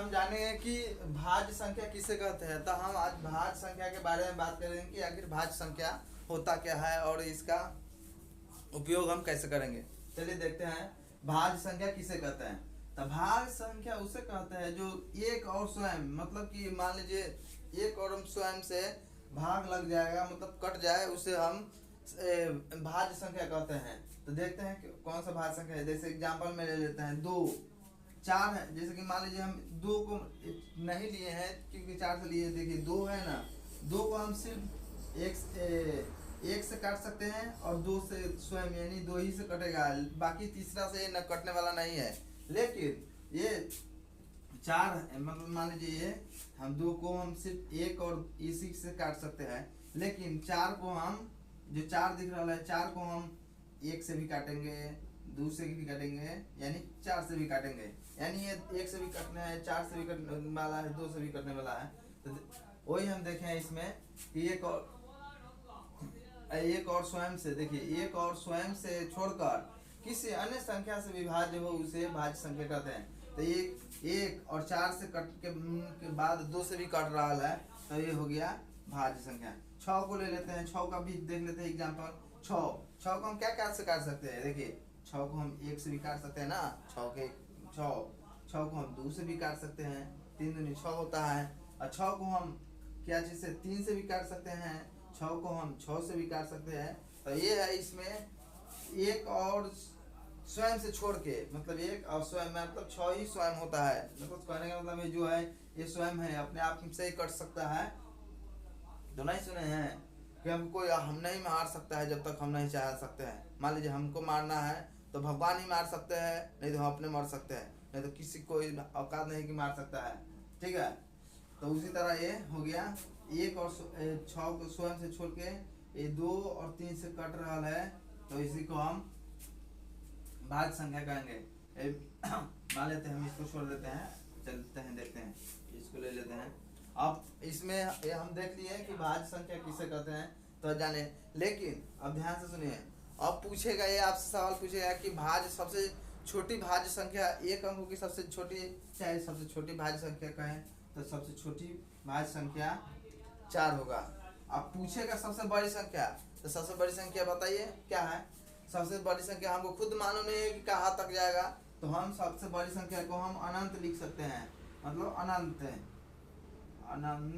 हम जानेंगे कि भाज्य संख्या किसे कहते हैं। तो हम आज भाज्य संख्या के बारे में बात करेंगे कि आखिर भाज्य संख्या होता क्या है और इसका उपयोग हम कैसे करेंगे। चलिए देखते हैं भाज्य संख्या किसे कहते हैं। तो भाज्य संख्या उसे कहते हैं जो एक और स्वयं, मतलब कि मान लीजिए एक और स्वयं से भाग लग जाएगा, मतलब कट जाए, उसे हम भाज्य संख्या कहते हैं। तो देखते हैं कि कौन सा भाज्य संख्या है। जैसे एग्जांपल में ले लेते हैं दो, चार है। जैसे कि मान लीजिए हम दो को नहीं लिए हैं क्योंकि चार से लिए, देखिए दो है ना, दो को हम सिर्फ एक से काट सकते हैं और दो से स्वयं, यानी दो ही से कटेगा, बाकी तीसरा से न कटने वाला नहीं है। लेकिन ये चार है, मतलब मान लीजिए ये हम दो को हम सिर्फ एक और इसी से काट सकते हैं, लेकिन चार को हम, जो चार दिख रहा है, चार को हम एक से भी काटेंगे, दो से भी काटेंगे, यानी चार से भी काटेंगे, यानी ये एक से भी कटना है, चार से भी कटने वाला है, दो से भी कटने वाला है। तो वही हम देखें इसमें कि एक और स्वयं से, देखिए एक और स्वयं से छोड़कर किसी अन्य संख्या से विभाज्य हो उसे भाज्य संख्या कहते हैं। तो एक और चार से कट के बाद दो से भी कट रहा है, तो ये हो गया भाज्य संख्या। छः को ले लेते हैं, छः का भी देख लेते हैं एग्जाम्पल। छः को हम क्या काट से काट सकते हैं, देखिए छः को हम एक से भी काट सकते हैं ना, छः को हम दो से भी काट सकते हैं, तीन दूनी छः होता है। और छः को हम क्या चीज़ से, तीन से भी काट सकते हैं, छः को हम छः से भी काट सकते हैं। तो ये है इसमें एक और स्वयं से छोड़ के, मतलब एक और स्वयं, मतलब छः ही स्वयं होता है, मतलब कहने का मतलब ये जो है ये स्वयं है, अपने आप से ही कट सकता है। तो नहीं सुने हैं कि हम नहीं मार सकता है जब तक हम नहीं चाह सकते हैं। मान लीजिए हमको मारना है तो भगवान ही मार सकते हैं, नहीं तो हम अपने मर सकते हैं, नहीं तो किसी कोई औकात नहीं कि मार सकता है। ठीक है, तो उसी तरह ये हो गया एक और छः को स्वयं से छोड़ के ये दो और तीन से कट रहा है, तो इसी को हम भाज्य संख्या कहेंगे। मान लेते हैं, हम इसको छोड़ देते हैं, चलते हैं देखते हैं, इसको ले लेते हैं। अब इसमें ये हम देख लिए कि भाज्य संख्या किसे कहते हैं तो जाने, लेकिन अब ध्यान से सुनिए। अब पूछेगा ये आपसे सवाल पूछेगा कि भाज्य सबसे छोटी भाज्य संख्या एक अंक की सबसे छोटी, चाहे सबसे छोटी भाज्य संख्या कहें तो सबसे छोटी भाज्य संख्या चार होगा। अब पूछेगा सबसे बड़ी संख्या, तो सबसे बड़ी संख्या बताइए क्या है। सबसे बड़ी संख्या हमको खुद मालूम नहीं है कि कहाँ तक जाएगा, तो हम सबसे बड़ी संख्या को हम अनंत लिख सकते हैं, मतलब अनंत है। अनंत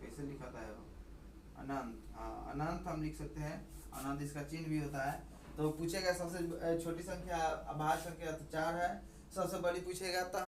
कैसे लिखा था वो, अनंत, हाँ अनंत हम लिख सकते हैं, अनंत इसका चिन्ह भी होता है। तो पूछेगा सबसे छोटी संख्या भाज्य संख्या तो चार है, सबसे बड़ी पूछेगा तो